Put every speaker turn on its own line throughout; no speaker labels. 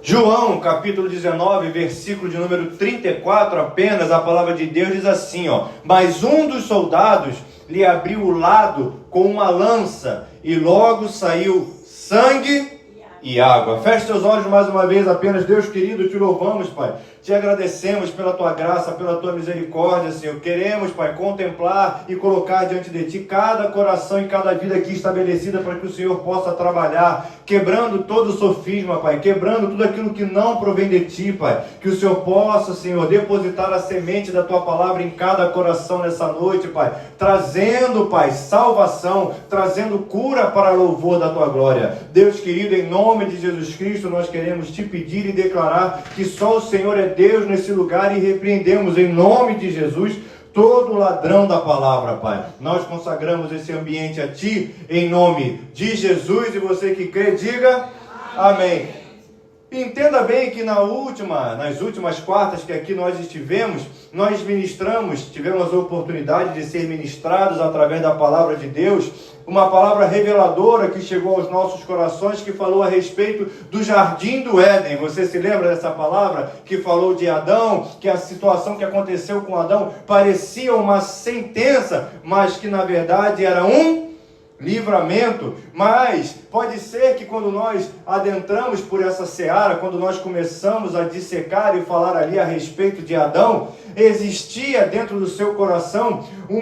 João, capítulo 19, versículo de número 34, apenas, a palavra de Deus diz assim, mas um dos soldados lhe abriu o lado com uma lança, e logo saiu sangue e água. Feche seus olhos mais uma vez, apenas. Deus querido, te louvamos, Pai. Te agradecemos pela Tua graça, pela Tua misericórdia, Senhor. Queremos, Pai, contemplar e colocar diante de Ti cada coração e cada vida aqui estabelecida para que o Senhor possa trabalhar, quebrando todo o sofisma, Pai, quebrando tudo aquilo que não provém de Ti, Pai. Que o Senhor possa, Senhor, depositar a semente da Tua palavra em cada coração nessa noite, Pai, trazendo, Pai, salvação, trazendo cura para louvor da Tua glória. Deus querido, em nome de Jesus Cristo, nós queremos Te pedir e declarar que só o Senhor é Deus nesse lugar, e repreendemos em nome de Jesus todo ladrão da palavra, Pai. Nós consagramos esse ambiente a Ti, em nome de Jesus, e você que crê, diga amém. Entenda bem que nas últimas quartas que aqui nós estivemos, nós tivemos a oportunidade de ser ministrados através da palavra de Deus, uma palavra reveladora que chegou aos nossos corações, que falou a respeito do jardim do Éden. Você se lembra dessa palavra que falou de Adão, que a situação que aconteceu com Adão parecia uma sentença, mas que na verdade era um livramento? Mas pode ser que quando nós adentramos por essa seara, quando nós começamos a dissecar e falar ali a respeito de Adão, existia dentro do seu coração um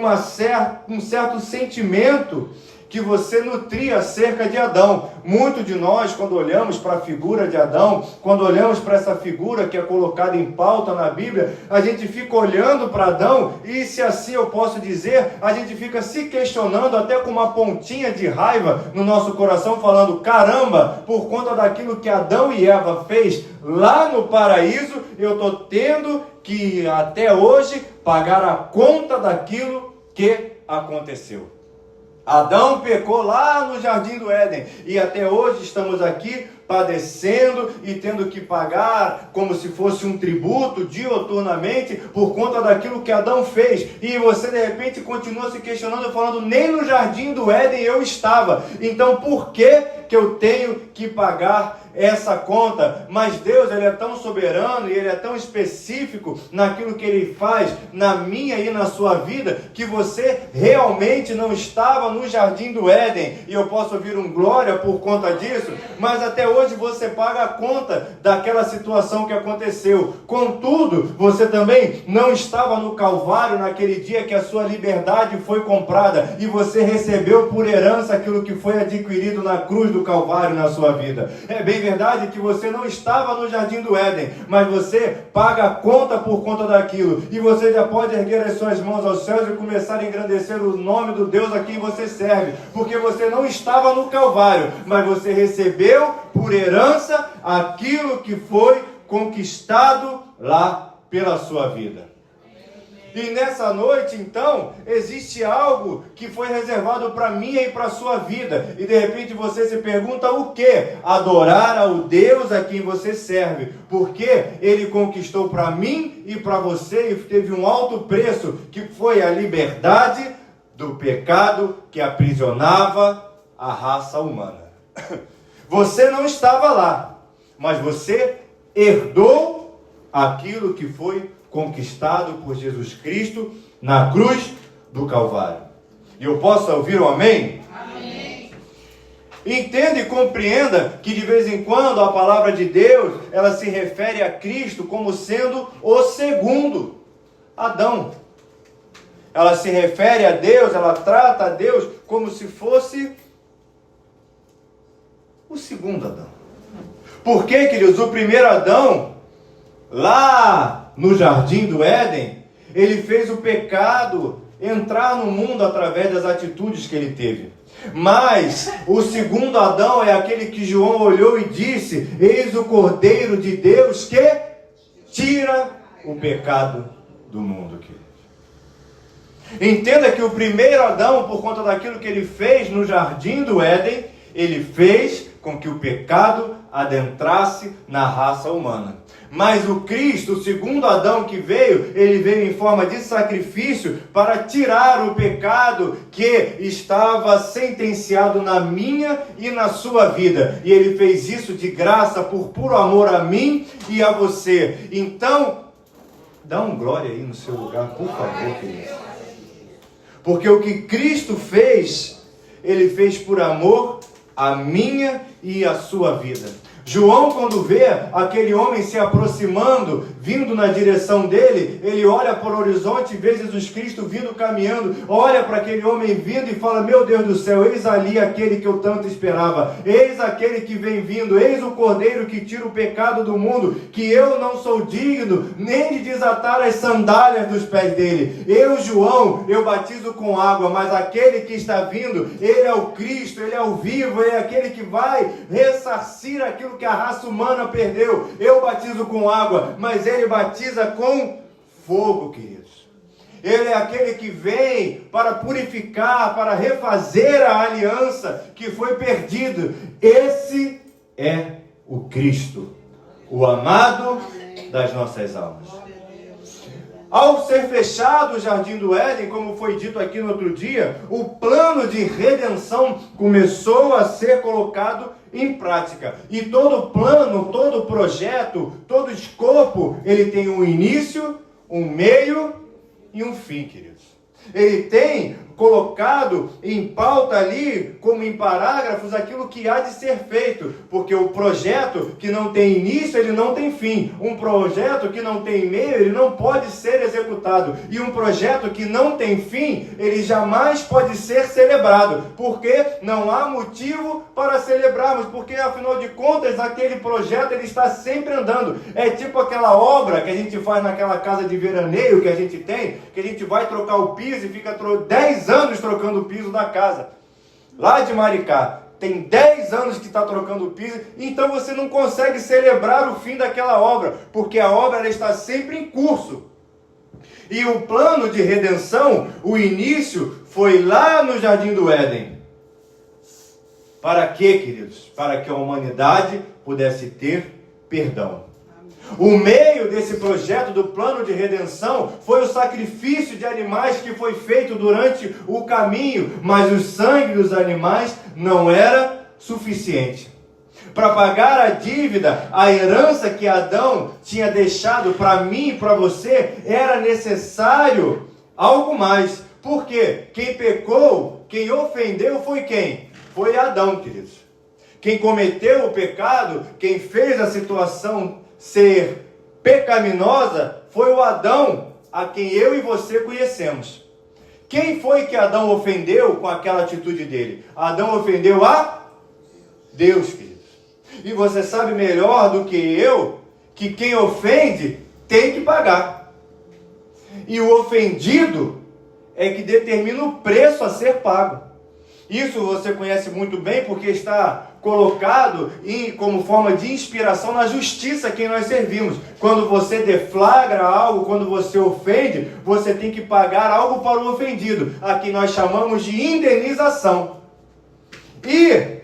certo sentimento que você nutria acerca de Adão. Muito de nós, quando olhamos para a figura de Adão, quando olhamos para essa figura que é colocada em pauta na Bíblia, a gente fica olhando para Adão e, se assim eu posso dizer, a gente fica se questionando até com uma pontinha de raiva no nosso coração, falando, caramba, por conta daquilo que Adão e Eva fez lá no paraíso, eu estou tendo que até hoje pagar a conta daquilo que aconteceu. Adão pecou lá no jardim do Éden, e até hoje estamos aqui padecendo e tendo que pagar como se fosse um tributo dioturnamente por conta daquilo que Adão fez. E você de repente continua se questionando, falando, nem no jardim do Éden eu estava, então por que eu tenho que pagar essa conta? Mas Deus, Ele é tão soberano e Ele é tão específico naquilo que Ele faz na minha e na sua vida, que você realmente não estava no jardim do Éden, e eu posso ouvir um glória por conta disso, mas até hoje você paga a conta daquela situação que aconteceu. Contudo, você também não estava no Calvário naquele dia que a sua liberdade foi comprada, e você recebeu por herança aquilo que foi adquirido na cruz do Calvário na sua vida. É bem verdade que você não estava no jardim do Éden, mas você paga a conta por conta daquilo, e você já pode erguer as suas mãos aos céus e começar a engrandecer o nome do Deus a quem você serve, porque você não estava no Calvário, mas você recebeu por herança aquilo que foi conquistado lá pela sua vida. E nessa noite, então, existe algo que foi reservado para mim e para a sua vida. E de repente você se pergunta o quê? Adorar ao Deus a quem você serve. Porque Ele conquistou para mim e para você, e teve um alto preço, que foi a liberdade do pecado que aprisionava a raça humana. Você não estava lá, mas você herdou aquilo que foi conquistado por Jesus Cristo na cruz do Calvário. E eu posso ouvir um amém?
Amém.
Entenda e compreenda que de vez em quando a palavra de Deus, ela se refere a Cristo como sendo o segundo Adão. Ela se refere a Deus, ela trata a Deus como se fosse o segundo Adão. Por que, queridos? O primeiro Adão, lá no jardim do Éden, ele fez o pecado entrar no mundo através das atitudes que ele teve. Mas o segundo Adão é aquele que João olhou e disse, eis o Cordeiro de Deus que tira o pecado do mundo, querido. Entenda que o primeiro Adão, por conta daquilo que ele fez no jardim do Éden, ele fez com que o pecado adentrasse na raça humana. Mas o Cristo, o segundo Adão que veio, ele veio em forma de sacrifício para tirar o pecado que estava sentenciado na minha e na sua vida. E ele fez isso de graça, por puro amor a mim e a você. Então, dá um glória aí no seu lugar, por favor, querido. Porque o que Cristo fez, ele fez por amor a minha e a sua vida. João, quando vê aquele homem se aproximando, vindo na direção dele, ele olha para o horizonte e vê Jesus Cristo vindo caminhando, olha para aquele homem vindo e fala: meu Deus do céu, eis ali aquele que eu tanto esperava, eis aquele que vem vindo, eis o Cordeiro que tira o pecado do mundo, que eu não sou digno nem de desatar as sandálias dos pés dele. Eu, João, eu batizo com água, mas aquele que está vindo, ele é o Cristo, ele é o vivo, ele é aquele que vai ressarcir aquilo que a raça humana perdeu. Eu batizo com água, mas ele batiza com fogo, queridos. Ele é aquele que vem para purificar, para refazer a aliança que foi perdida. Esse é o Cristo, o amado das nossas almas. Ao ser fechado o Jardim do Éden, como foi dito aqui no outro dia, o plano de redenção começou a ser colocado em prática. E todo plano, todo projeto, todo escopo, ele tem um início, um meio e um fim, queridos. Ele tem colocado em pauta ali, como em parágrafos, aquilo que há de ser feito, porque o projeto que não tem início, ele não tem fim. Um projeto que não tem meio, ele não pode ser executado. E um projeto que não tem fim, ele jamais pode ser celebrado, porque não há motivo para celebrarmos, porque afinal de contas, aquele projeto, ele está sempre andando. É tipo aquela obra que a gente faz naquela casa de veraneio que a gente tem, que a gente vai trocar o piso e fica 10 anos trocando o piso da casa. Lá de Maricá, tem 10 anos que está trocando o piso, então você não consegue celebrar o fim daquela obra, porque a obra ela está sempre em curso. E o plano de redenção, o início, foi lá no Jardim do Éden. Para quê, queridos? Para que a humanidade pudesse ter perdão. O meio desse projeto do plano de redenção foi o sacrifício de animais que foi feito durante o caminho, mas o sangue dos animais não era suficiente. Para pagar a dívida, a herança que Adão tinha deixado para mim e para você, era necessário algo mais. Por quê? Quem pecou, quem ofendeu foi quem? Foi Adão, queridos. Quem cometeu o pecado, quem fez a situação ser pecaminosa, foi o Adão a quem eu e você conhecemos. Quem foi que Adão ofendeu com aquela atitude dele? Adão ofendeu a Deus, queridos. E você sabe melhor do que eu que quem ofende tem que pagar. E o ofendido é que determina o preço a ser pago. Isso você conhece muito bem, porque está colocado como forma de inspiração na justiça a quem nós servimos. Quando você deflagra algo, quando você ofende, você tem que pagar algo para o ofendido, a quem nós chamamos de indenização. E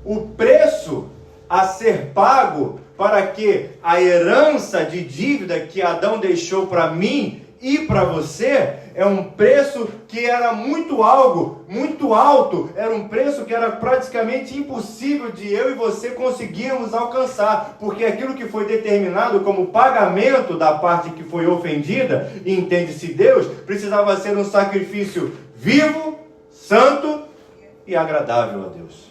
o preço a ser pago para que a herança de dívida que Adão deixou para mim e para você, é um preço que era muito alto, era um preço que era praticamente impossível de eu e você conseguirmos alcançar, porque aquilo que foi determinado como pagamento da parte que foi ofendida, entende-se Deus, precisava ser um sacrifício vivo, santo e agradável a Deus.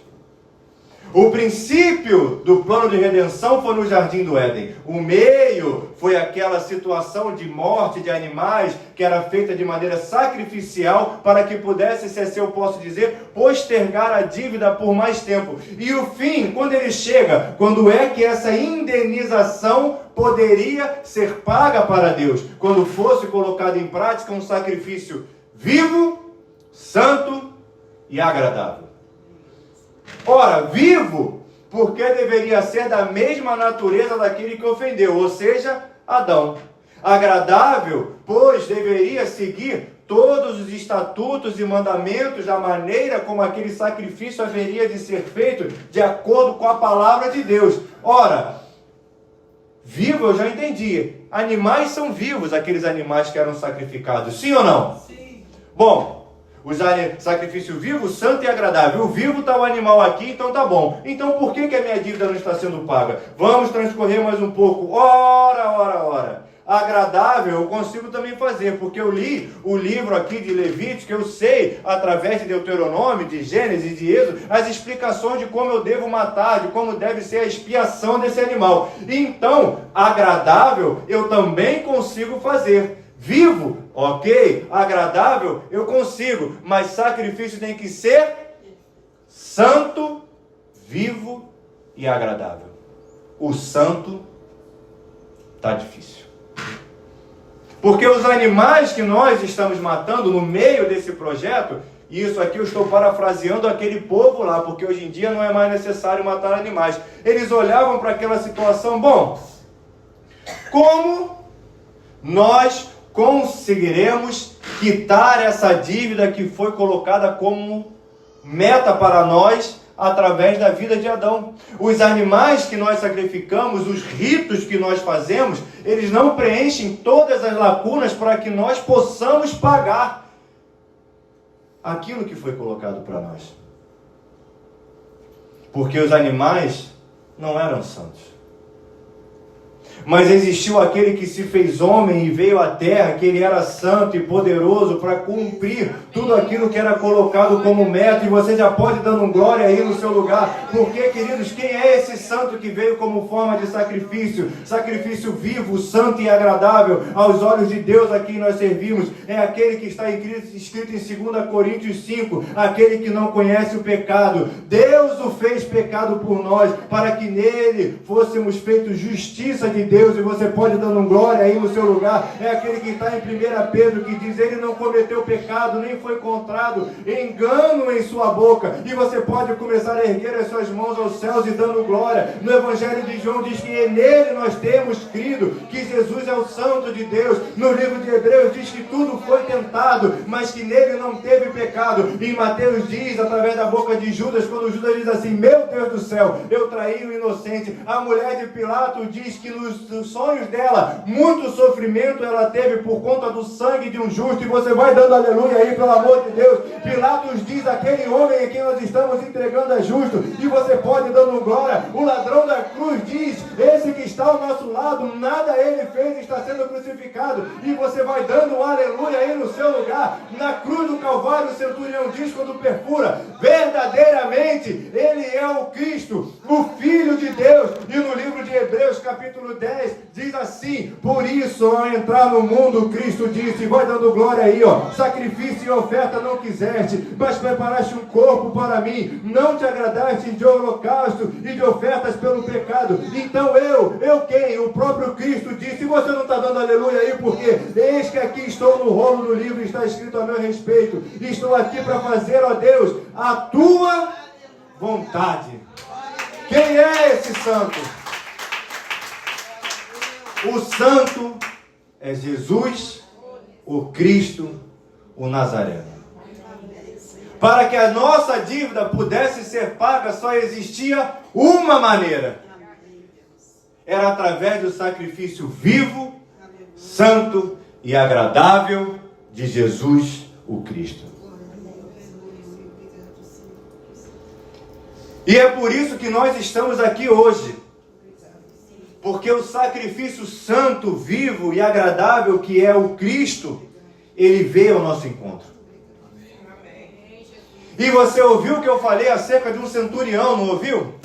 O princípio do plano de redenção foi no Jardim do Éden. O meio foi aquela situação de morte de animais que era feita de maneira sacrificial para que pudesse, se assim eu posso dizer, postergar a dívida por mais tempo. E o fim, quando ele chega, quando é que essa indenização poderia ser paga para Deus? Quando fosse colocado em prática um sacrifício vivo, santo e agradável. Ora, vivo, porque deveria ser da mesma natureza daquele que ofendeu, ou seja, Adão. Agradável, pois deveria seguir todos os estatutos e mandamentos, da maneira como aquele sacrifício haveria de ser feito, de acordo com a palavra de Deus. Ora, vivo eu já entendi. Animais são vivos, aqueles animais que eram sacrificados. Sim ou não?
Sim.
Bom, sacrifício vivo, santo e agradável. O vivo está o animal aqui, então tá bom. Então por que a minha dívida não está sendo paga? Vamos transcorrer mais um pouco. Ora. Agradável eu consigo também fazer, porque eu li o livro aqui de Levítico, eu sei, através de Deuteronômio, de Gênesis, de Êxodo, as explicações de como eu devo matar, de como deve ser a expiação desse animal. Então, agradável eu também consigo fazer. Vivo, ok, agradável eu consigo, mas sacrifício tem que ser santo, vivo e agradável. O santo está difícil. Porque os animais que nós estamos matando no meio desse projeto, e isso aqui eu estou parafraseando aquele povo lá, porque hoje em dia não é mais necessário matar animais. Eles olhavam para aquela situação, bom, como nós conseguiremos quitar essa dívida que foi colocada como meta para nós através da vida de Adão? Os animais que nós sacrificamos, os ritos que nós fazemos, eles não preenchem todas as lacunas para que nós possamos pagar aquilo que foi colocado para nós. Porque os animais não eram santos. Mas existiu aquele que se fez homem e veio à terra, que ele era santo e poderoso para cumprir tudo aquilo que era colocado como meta. E você já pode dando glória aí no seu lugar. Porque, queridos, quem é esse santo que veio como forma de sacrifício? Sacrifício vivo, santo e agradável aos olhos de Deus a quem nós servimos. É aquele que está escrito em 2 Coríntios 5, aquele que não conhece o pecado. Deus o fez pecado por nós, para que nele fôssemos feitos justiça de Deus. E você pode dando glória aí no seu lugar. É aquele que está em 1 Pedro, que diz: ele não cometeu pecado, nem foi encontrado engano em sua boca. E você pode começar a erguer as suas mãos aos céus e dando glória. No Evangelho de João diz que nele nós temos crido, que Jesus é o Santo de Deus. No livro de Hebreus diz que tudo foi tentado, mas que nele não teve pecado. E em Mateus diz, através da boca de Judas, quando Judas diz assim: meu Deus do céu, eu traí o inocente. A mulher de Pilato diz que nos sonhos dela, muito sofrimento ela teve por conta do sangue de um justo. E você vai dando aleluia aí, pelo amor de Deus. Pilatos diz: aquele homem em quem nós estamos entregando é justo. E você pode dando glória. O ladrão da cruz diz: esse que está ao nosso lado, nada ele fez, está sendo crucificado. E você vai dando um aleluia aí no seu lugar. Na cruz do Calvário, o centurião diz, quando perfura: verdadeiramente ele é o Cristo, o Filho de Deus. E no livro de Hebreus, capítulo 10, diz assim: por isso, ao entrar no mundo, Cristo disse, vai dando glória aí, ó: sacrifício e oferta não quiseste, mas preparaste um corpo para mim. Não te agradaste de holocausto e de ofertas pelo pecado. Então quem? O próprio Cristo disse. E você não está dando aleluia aí, porque eis que aqui estou no rolo do livro, está escrito a meu respeito. Estou aqui para fazer, ó Deus, a tua vontade. Quem é esse santo? O santo é Jesus, o Cristo, o Nazareno. Para que a nossa dívida pudesse ser paga, só existia uma maneira. Era através do sacrifício vivo, santo e agradável de Jesus, o Cristo. E é por isso que nós estamos aqui hoje. Porque o sacrifício santo, vivo e agradável que é o Cristo, ele veio ao nosso encontro. E você ouviu o que eu falei acerca de um centurião, não ouviu?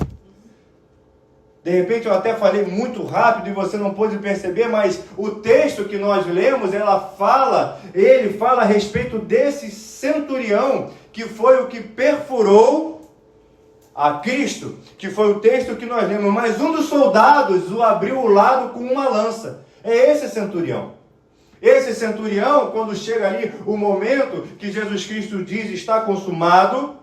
De repente eu até falei muito rápido e você não pôde perceber, mas o texto que nós lemos, ele fala a respeito desse centurião, que foi o que perfurou a Cristo, que foi o texto que nós lemos. Mas um dos soldados o abriu o lado com uma lança. É esse centurião. Esse centurião, quando chega ali o momento que Jesus Cristo diz está consumado,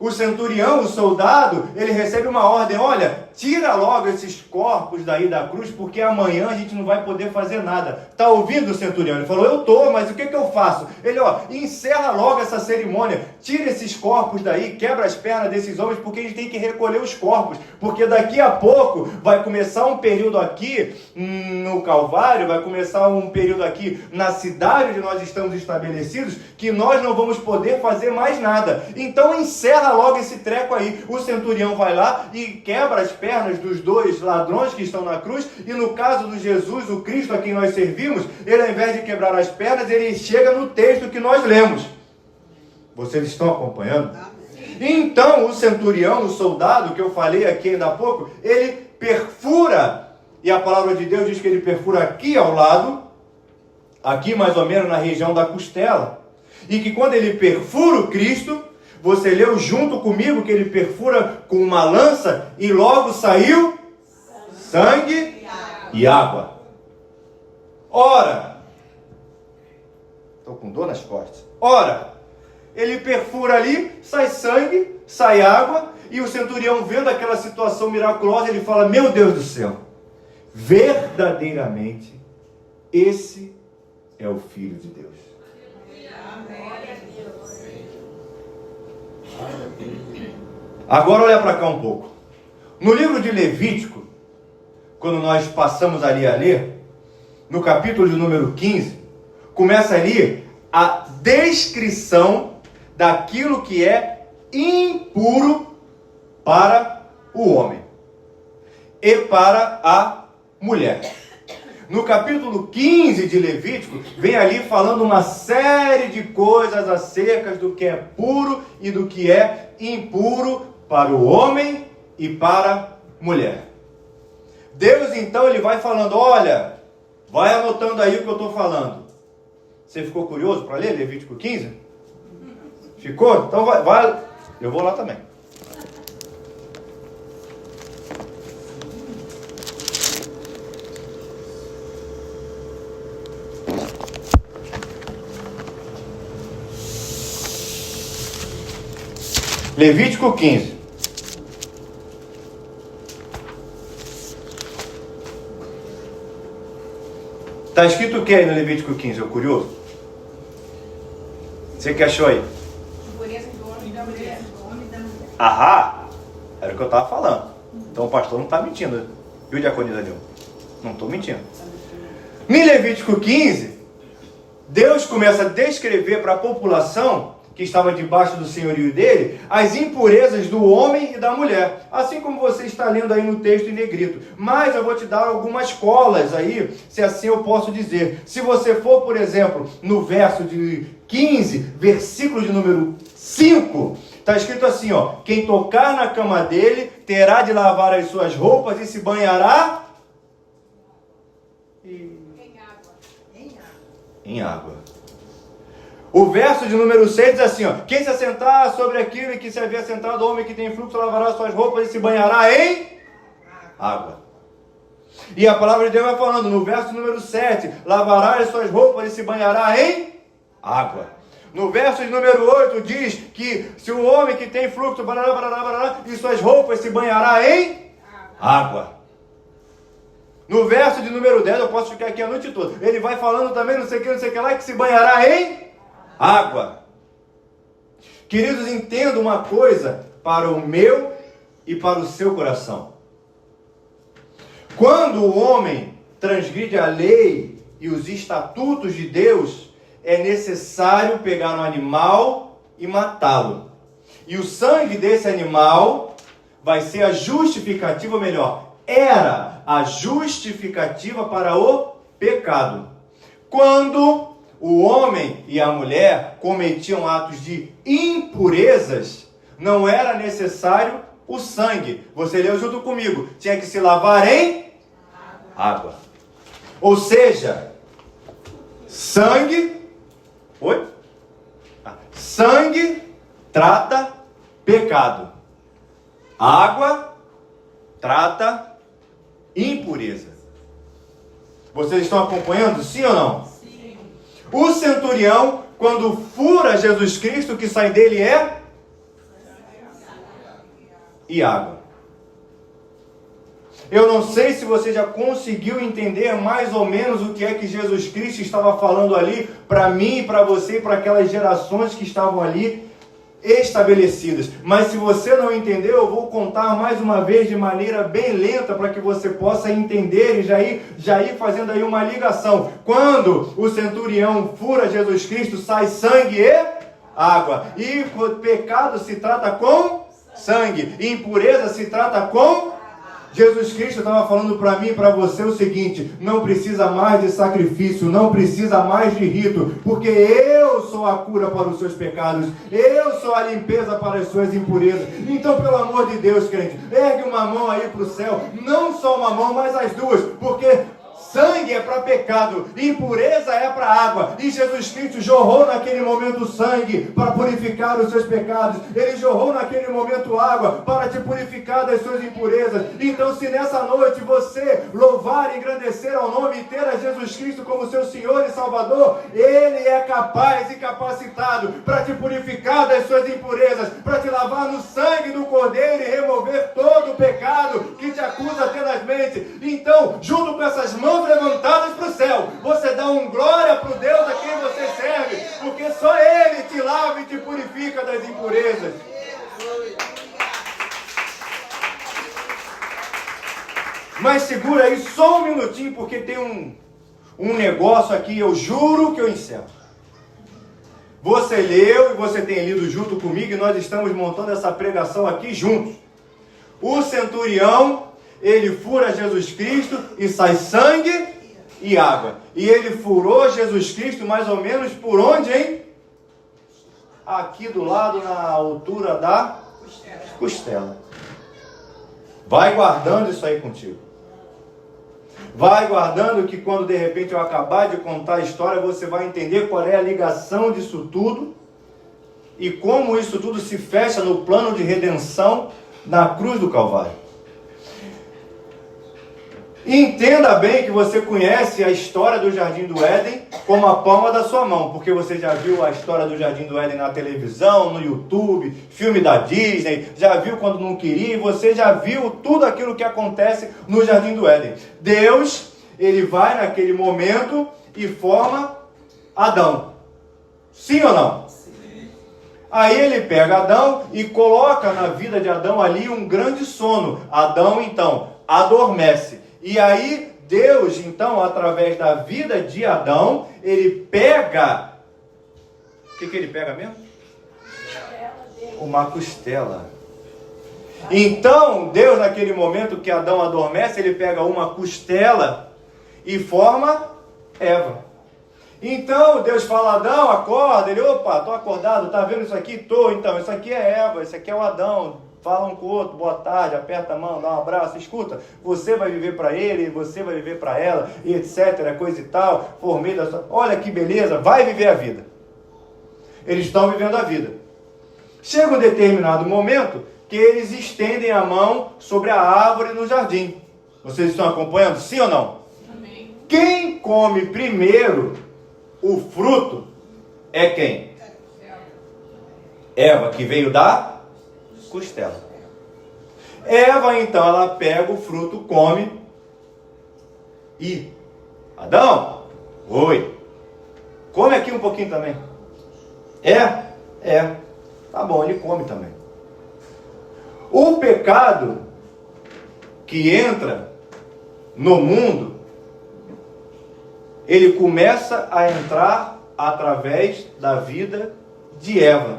O centurião, o soldado, ele recebe uma ordem: olha, tira logo esses corpos daí da cruz, porque amanhã a gente não vai poder fazer nada. Está ouvindo o centurião? Ele falou: eu estou, mas o que eu faço? Ele, encerra logo essa cerimônia, tira esses corpos daí, quebra as pernas desses homens, porque a gente tem que recolher os corpos, porque daqui a pouco vai começar um período aqui no Calvário, vai começar um período aqui na cidade onde nós estamos estabelecidos, que nós não vamos poder fazer mais nada. Então encerra logo esse treco aí. O centurião vai lá e quebra as pernas dos dois ladrões que estão na cruz, e no caso do Jesus, o Cristo a quem nós servimos, ele, ao invés de quebrar as pernas, ele chega no texto que nós lemos. Vocês estão acompanhando? Então o centurião, o soldado que eu falei aqui ainda há pouco, ele perfura, e a palavra de Deus diz que ele perfura aqui ao lado, aqui mais ou menos na região da costela, e que quando ele perfura o Cristo, você leu junto comigo que ele perfura com uma lança e logo saiu sangue e água. Ora, estou com dor nas costas. Ora, ele perfura ali, sai sangue, sai água, e o centurião, vendo aquela situação miraculosa, ele fala: meu Deus do céu, verdadeiramente esse é o Filho de Deus. Agora olha para cá um pouco. No livro de Levítico, quando nós passamos ali a ler, no capítulo de número 15, começa ali a descrição daquilo que é impuro para o homem e para a mulher. No capítulo 15 de Levítico, vem ali falando uma série de coisas acerca do que é puro e do que é impuro para o homem e para a mulher. Deus então ele vai falando: olha, vai anotando aí o que eu estou falando. Você ficou curioso para ler Levítico 15? Ficou? Então vai. Eu vou lá também. Levítico 15. Está escrito o que aí no Levítico 15? É curioso? Você que achou aí? Ahá! Era o que eu estava falando. Então o pastor não está mentindo. Viu, diaconisa Nil? Não estou mentindo. Em Levítico 15, Deus começa a descrever para a população que estava debaixo do senhorio dele, as impurezas do homem e da mulher, assim como você está lendo aí no texto em negrito. Mas eu vou te dar algumas colas aí, se assim eu posso dizer. Se você for, por exemplo, no verso de 15, versículo de número 5, está escrito assim, quem tocar na cama dele terá de lavar as suas roupas e se banhará em água. O verso de número 6 diz assim, quem se assentar sobre aquilo que se havia sentado, o homem que tem fluxo lavará suas roupas e se banhará em água. E a palavra de Deus vai falando no verso número 7, lavará as suas roupas e se banhará em água. No verso de número 8 diz que se o homem que tem fluxo e suas roupas se banhará em água. No verso de número 10, eu posso ficar aqui a noite toda, ele vai falando também não sei o que lá, que se banhará em água. Queridos, entenda uma coisa para o meu e para o seu coração. Quando o homem transgride a lei e os estatutos de Deus, é necessário pegar um animal e matá-lo. E o sangue desse animal vai ser a justificativa, ou melhor, era a justificativa para o pecado. Quando o homem e a mulher cometiam atos de impurezas, não era necessário o sangue. Você leu junto comigo. Tinha que se lavar em água. Ou seja, sangue... Oi? Sangue trata pecado. Água trata impureza. Vocês estão acompanhando? Sim ou não? Sim. O centurião, quando fura Jesus Cristo, o que sai dele é e água. Eu não sei se você já conseguiu entender mais ou menos o que é que Jesus Cristo estava falando ali para mim, para você e para aquelas gerações que estavam ali estabelecidas. Mas se você não entendeu, eu vou contar mais uma vez de maneira bem lenta para que você possa entender e já ir fazendo aí uma ligação. Quando o centurião fura Jesus Cristo, sai sangue e água. E o pecado se trata com sangue. E impureza se trata com Jesus Cristo estava falando para mim e para você o seguinte: não precisa mais de sacrifício, não precisa mais de rito, porque eu sou a cura para os seus pecados, eu sou a limpeza para as suas impurezas. Então, pelo amor de Deus, crente, ergue uma mão aí para o céu, não só uma mão, mas as duas, porque sangue é para pecado, impureza é para água. E Jesus Cristo jorrou naquele momento sangue para purificar os seus pecados. Ele jorrou naquele momento água para te purificar das suas impurezas. Então, se nessa noite você louvar e engrandecer ao nome e ter a Jesus Cristo como seu Senhor e Salvador, Ele é capaz e capacitado para te purificar das suas impurezas, para te lavar no sangue do Cordeiro e remover todo o pecado que te acusa tenazmente. Então, junto com essas mãos levantadas para o céu, você dá um glória para o Deus a quem você serve, porque só Ele te lava e te purifica das impurezas. Mas segura aí só um minutinho, porque tem um negócio aqui, eu juro que eu encerro. Você leu e você tem lido junto comigo, e nós estamos montando essa pregação aqui juntos. O centurião, ele fura Jesus Cristo e sai sangue e água. E ele furou Jesus Cristo mais ou menos por onde, hein? Aqui do lado, na altura da costela. Vai guardando isso aí contigo. Vai guardando que quando de repente eu acabar de contar a história, você vai entender qual é a ligação disso tudo e como isso tudo se fecha no plano de redenção na cruz do Calvário. Entenda bem que você conhece a história do Jardim do Éden como a palma da sua mão, porque você já viu a história do Jardim do Éden na televisão, no YouTube, filme da Disney, já viu quando não queria, e você já viu tudo aquilo que acontece no Jardim do Éden. Deus, ele vai naquele momento e forma Adão. Sim ou não? Sim. Aí ele pega Adão e coloca na vida de Adão ali um grande sono. Adão, então, adormece. E aí, Deus, então, através da vida de Adão, ele pega... O que ele pega mesmo? Uma costela. Então, Deus, naquele momento que Adão adormece, ele pega uma costela e forma Eva. Então, Deus fala: Adão, acorda. Ele: opa, estou acordado, tá vendo isso aqui? Tô. Então, isso aqui é Eva, isso aqui é o Adão. Fala um com o outro, boa tarde, aperta a mão, dá um abraço, escuta, você vai viver para ele, você vai viver para ela, e etc, coisa e tal, por meio da sua... Olha que beleza, vai viver a vida. Eles estão vivendo a vida. Chega um determinado momento que eles estendem a mão sobre a árvore no jardim. Vocês estão acompanhando? Sim ou não? Amém. Quem come primeiro o fruto é quem? Eva, que veio da costela. Eva, então, ela pega o fruto, come e... Adão, oi, come aqui um pouquinho também. Tá bom, ele come também. O pecado que entra no mundo, ele começa a entrar através da vida de Eva,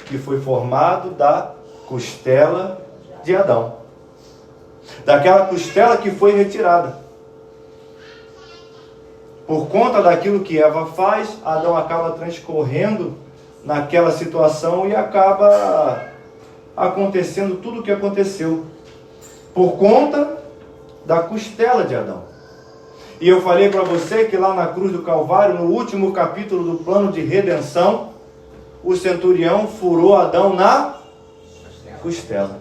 que foi formado da costela de Adão. Daquela costela que foi retirada. Por conta daquilo que Eva faz, Adão acaba transcorrendo naquela situação e acaba acontecendo tudo o que aconteceu. Por conta da costela de Adão. E eu falei para você que lá na cruz do Calvário, no último capítulo do plano de redenção, o centurião furou Adão na costela.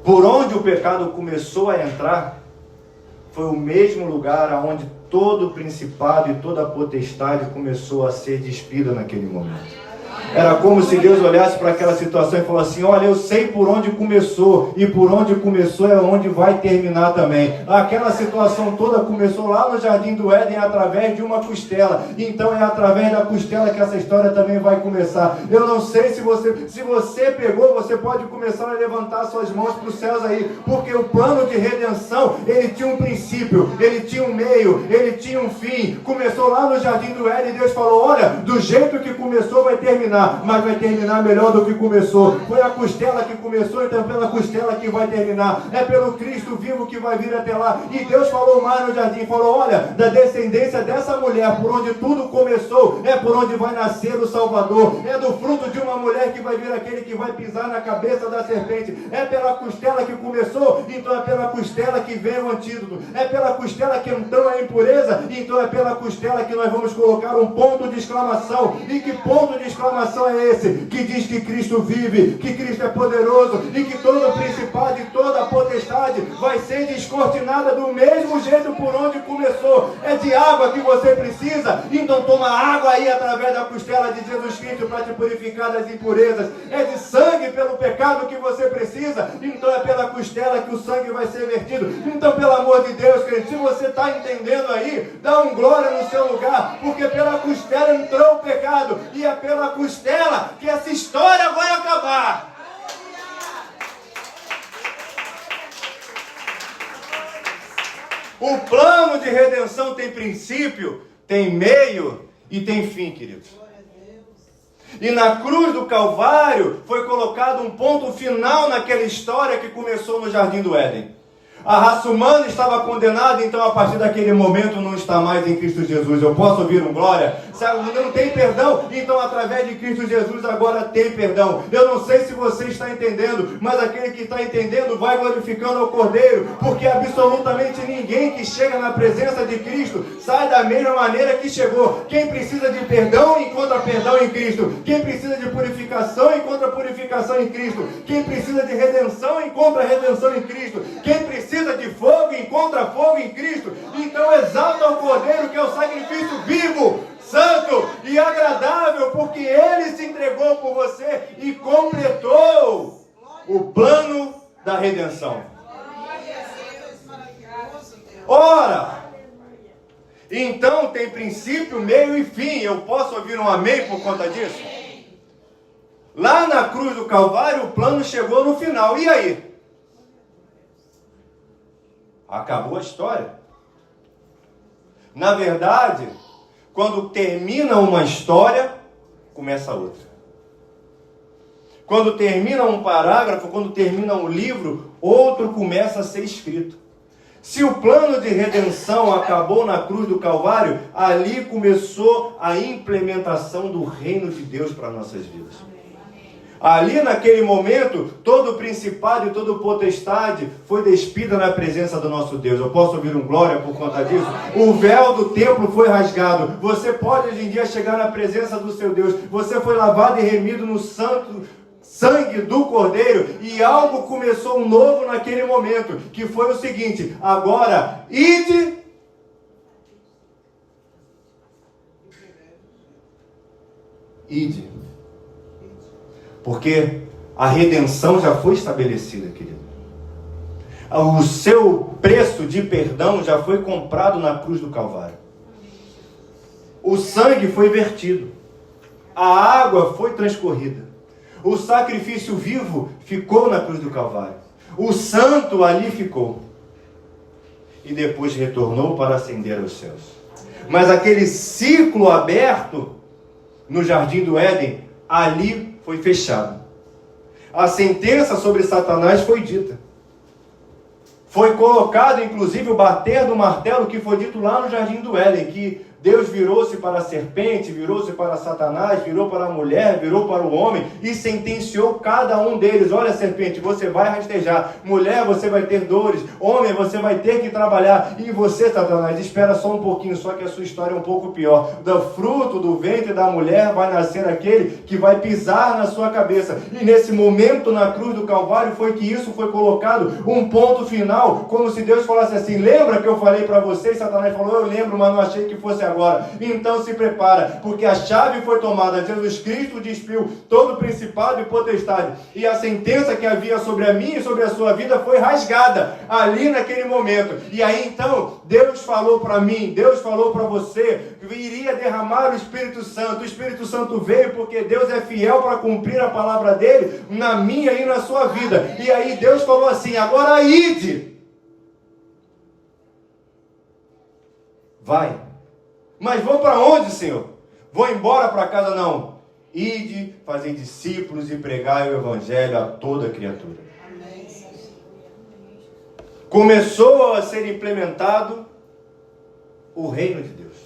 Por onde o pecado começou a entrar, foi o mesmo lugar onde todo o principado e toda a potestade começou a ser despida naquele momento. Era como se Deus olhasse para aquela situação e falasse assim: olha, eu sei por onde começou, e por onde começou é onde vai terminar também. Aquela situação toda começou lá no Jardim do Éden através de uma costela. Então é através da costela que essa história também vai começar. Eu não sei se você pegou, você pode começar a levantar suas mãos para os céus aí, porque o plano de redenção, ele tinha um princípio, ele tinha um meio, ele tinha um fim. Começou lá no Jardim do Éden e Deus falou: olha, do jeito que começou vai terminar, mas vai terminar melhor do que começou. Foi a costela que começou, então é pela costela que vai terminar. É pelo Cristo vivo que vai vir até lá. E Deus falou mais no jardim, falou: olha, da descendência dessa mulher, por onde tudo começou, é por onde vai nascer o Salvador. É do fruto de uma mulher que vai vir aquele que vai pisar na cabeça da serpente. É pela costela que começou, então é pela costela que vem o antídoto. É pela costela que entrou a impureza, então é pela costela que nós vamos colocar um ponto de exclamação. E que ponto de exclamação é esse? Que diz que Cristo vive, que Cristo é poderoso e que todo principado e toda potestade vai ser descortinada do mesmo jeito por onde começou. É de água que você precisa, então toma água aí através da costela de Jesus Cristo para te purificar das impurezas. É de sangue pelo pecado que você precisa, então é pela costela que o sangue vai ser vertido. Então, pelo amor de Deus, querido, se você está entendendo aí, dá um glória no seu lugar, porque pela costela entrou o pecado, e é pela costela que essa história vai acabar. O plano de redenção tem princípio, tem meio e tem fim, queridos. E na cruz do Calvário foi colocado um ponto final naquela história que começou no Jardim do Éden. A raça humana estava condenada, então a partir daquele momento não está mais em Cristo Jesus. Eu posso ouvir um glória? Não tem perdão, então através de Cristo Jesus agora tem perdão. Eu não sei se você está entendendo, mas aquele que está entendendo vai glorificando ao Cordeiro, porque absolutamente ninguém que chega na presença de Cristo sai da mesma maneira que chegou. Quem precisa de perdão encontra perdão em Cristo. Quem precisa de purificação encontra purificação em Cristo. Quem precisa de redenção encontra redenção em Cristo. Quem precisa de fogo encontra fogo em Cristo. Então exalta o Cordeiro, que é o sacrifício vivo, santo e agradável, porque Ele se entregou por você e completou o plano da redenção. Ora, então tem princípio, meio e fim. Eu posso ouvir um amém por conta disso? Lá na cruz do Calvário o plano chegou no final. E aí? Acabou a história. Na verdade, quando termina uma história, começa outra. Quando termina um parágrafo, quando termina um livro, outro começa a ser escrito. Se o plano de redenção acabou na cruz do Calvário, ali começou a implementação do reino de Deus para nossas vidas. Ali naquele momento, todo principado e toda potestade foi despida na presença do nosso Deus. Eu posso ouvir um glória por conta disso? O véu do templo foi rasgado. Você pode hoje em dia chegar na presença do seu Deus. Você foi lavado e remido no santo sangue do Cordeiro, e algo começou um novo naquele momento, que foi o seguinte: agora ide porque a redenção já foi estabelecida, querido. O seu preço de perdão já foi comprado na cruz do Calvário. O sangue foi vertido, a água foi transcorrida, o sacrifício vivo ficou na cruz do Calvário, o santo ali ficou, e depois retornou para ascender aos céus. Mas aquele ciclo aberto no Jardim do Éden, ali foi fechado. A sentença sobre Satanás foi dita. Foi colocado, inclusive, o bater do martelo que foi dito lá no Jardim do Éden, que Deus virou-se para a serpente, virou-se para Satanás, virou para a mulher, virou para o homem e sentenciou cada um deles: olha, serpente, você vai rastejar, mulher, você vai ter dores, homem, você vai ter que trabalhar, e você, Satanás, espera só um pouquinho, só que a sua história é um pouco pior. Do fruto do ventre da mulher vai nascer aquele que vai pisar na sua cabeça. E nesse momento na cruz do Calvário foi que isso foi colocado, um ponto final, como se Deus falasse assim: lembra que eu falei para vocês? Satanás falou: eu lembro, mas não achei que fosse agora. Então se prepara, porque a chave foi tomada. Jesus Cristo despiu todo o principado e potestade. E a sentença que havia sobre a minha e sobre a sua vida foi rasgada ali naquele momento. E aí então, Deus falou para mim, Deus falou para você, que iria derramar o Espírito Santo. O Espírito Santo veio porque Deus é fiel para cumprir a palavra dele na minha e na sua vida. E aí Deus falou assim: agora ide. Vai. Mas vou para onde, Senhor? Vou embora para casa? Não. Ide, fazer discípulos e pregai o Evangelho a toda criatura. Amém. Começou a ser implementado o reino de Deus.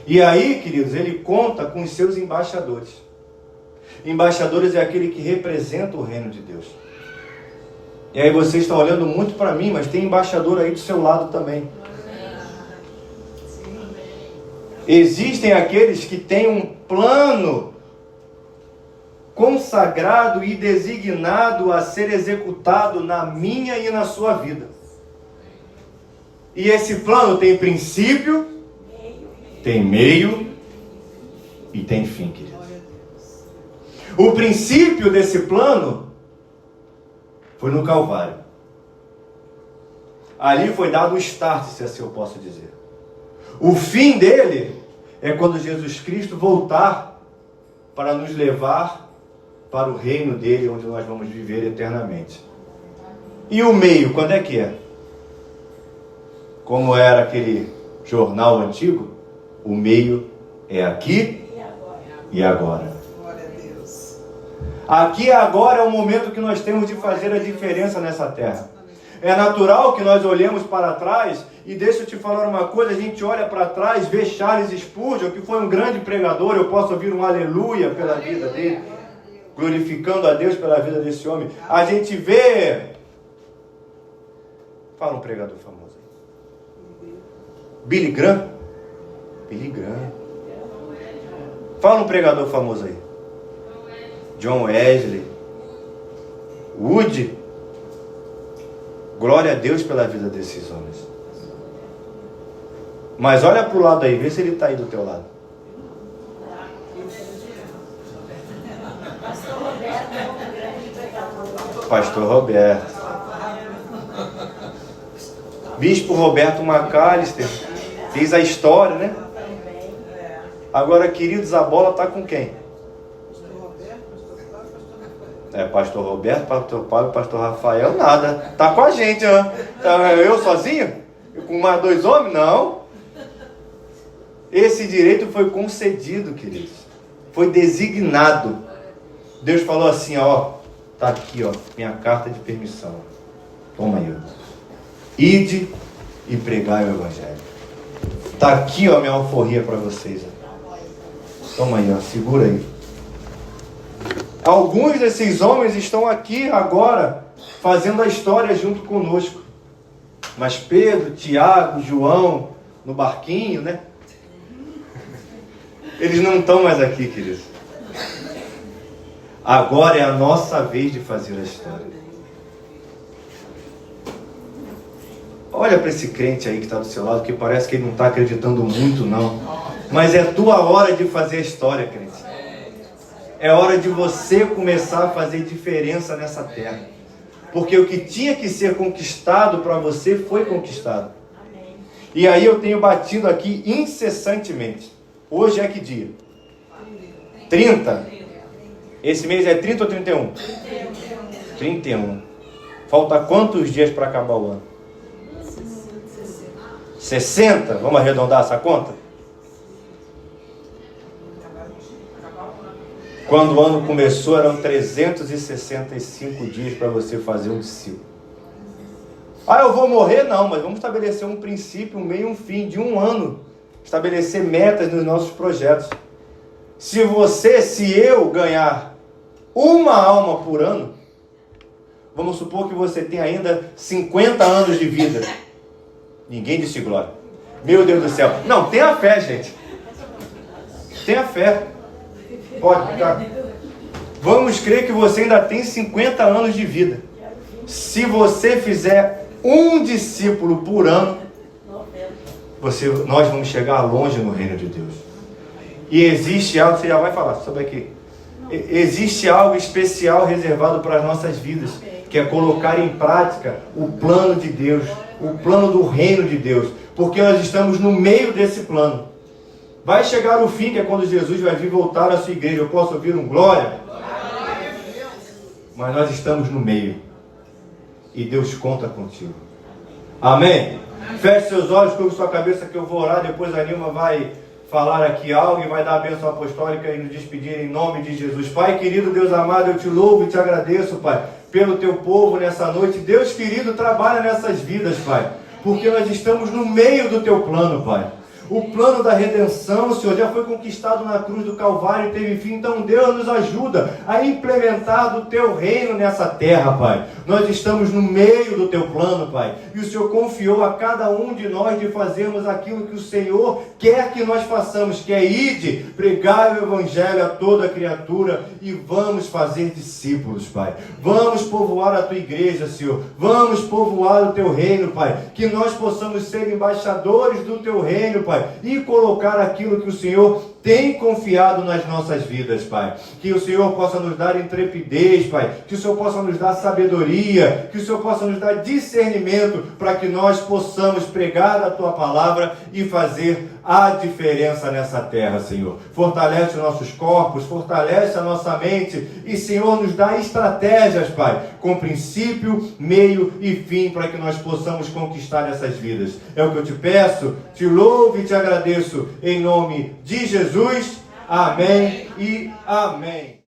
E aí, queridos, ele conta com os seus embaixadores. Embaixadores é aquele que representa o reino de Deus. E aí você está olhando muito para mim, mas tem embaixador aí do seu lado também. Existem aqueles que têm um plano consagrado e designado a ser executado na minha e na sua vida. E esse plano tem princípio, tem meio e tem fim, queridos. O princípio desse plano foi no Calvário. Ali foi dado o start, se assim eu posso dizer. O fim dele é quando Jesus Cristo voltar para nos levar para o reino dele, onde nós vamos viver eternamente. E o meio, quando é que é? Como era aquele jornal antigo, o meio é aqui e agora. Aqui e agora é o momento que nós temos de fazer a diferença nessa terra. É natural que nós olhemos para trás, e deixa eu te falar uma coisa, a gente olha para trás, vê Charles Spurgeon, que foi um grande pregador, eu posso ouvir um aleluia pela vida dele, glorificando a Deus pela vida desse homem. A gente vê... Fala um pregador famoso aí. Billy Graham. Billy Graham. Fala um pregador famoso aí. John Wesley. Woody. Glória a Deus pela vida desses homens. Mas olha para o lado aí, vê se ele está aí do teu lado. Pastor Roberto. Bispo Roberto Macalister. Fez a história, né? Agora, queridos, a bola está com quem? Pastor Roberto, Pastor Paulo, Pastor Rafael, nada. Tá com a gente, né? Eu sozinho? Com mais 2 homens? Não. Esse direito foi concedido, queridos. Foi designado. Deus falou assim, ó. Tá aqui, ó. Minha carta de permissão. Toma aí, ó. Ide e pregai o Evangelho. Tá aqui, ó, minha alforria para vocês, ó. Toma aí, ó. Segura aí. Alguns desses homens estão aqui agora fazendo a história junto conosco. Mas Pedro, Tiago, João, no barquinho, né? Eles não estão mais aqui, queridos. Agora é a nossa vez de fazer a história. Olha para esse crente aí que está do seu lado, que parece que ele não está acreditando muito, não. Mas é tua hora de fazer a história, crente. É hora de você começar a fazer diferença nessa terra. Porque o que tinha que ser conquistado para você foi conquistado. E aí eu tenho batido aqui incessantemente. Hoje é que dia? 30. Esse mês é 30 ou 31? 31. Falta quantos dias para acabar o ano? 60? Vamos arredondar essa conta? Quando o ano começou, eram 365 dias para você fazer um discípulo. Eu vou morrer? Não, mas vamos estabelecer um princípio, um meio e um fim de um ano. Estabelecer metas nos nossos projetos. Se eu ganhar uma alma por ano, vamos supor que você tem ainda 50 anos de vida. Ninguém disse glória. Meu Deus do céu. Não, tenha fé, gente. Tenha fé. Pode ficar. Vamos crer que você ainda tem 50 anos de vida. Se você fizer um discípulo por ano, nós vamos chegar longe no reino de Deus. E existe algo, você já vai falar sobre aqui. Existe algo especial reservado para as nossas vidas, que é colocar em prática o plano de Deus, o plano do reino de Deus, porque nós estamos no meio desse plano. Vai chegar o fim, que é quando Jesus vai vir voltar à sua igreja. Eu posso ouvir um glória? Mas nós estamos no meio. E Deus conta contigo. Amém? Feche seus olhos, curva sua cabeça que eu vou orar. Depois a Nilma vai falar aqui algo e vai dar a bênção apostólica e nos despedir em nome de Jesus. Pai querido, Deus amado, eu te louvo e te agradeço, Pai, pelo teu povo nessa noite. Deus querido, trabalha nessas vidas, Pai, porque nós estamos no meio do teu plano, Pai. O plano da redenção, Senhor, já foi conquistado na cruz do Calvário e teve fim. Então Deus nos ajuda a implementar do teu reino nessa terra, Pai. Nós estamos no meio do teu plano, Pai. E o Senhor confiou a cada um de nós de fazermos aquilo que o Senhor quer que nós façamos, que é ide, pregar o Evangelho a toda criatura e vamos fazer discípulos, Pai. Vamos povoar a tua igreja, Senhor. Vamos povoar o teu reino, Pai. Que nós possamos ser embaixadores do teu reino, Pai, e colocar aquilo que o Senhor tem confiado nas nossas vidas, Pai. Que o Senhor possa nos dar intrepidez, Pai. Que o Senhor possa nos dar sabedoria. Que o Senhor possa nos dar discernimento para que nós possamos pregar a tua palavra e fazer a diferença nessa terra, Senhor. Fortalece os nossos corpos, fortalece a nossa mente e, Senhor, nos dá estratégias, Pai, com princípio, meio e fim, para que nós possamos conquistar essas vidas. É o que eu te peço, te louvo e te agradeço em nome de Jesus. Amém e amém.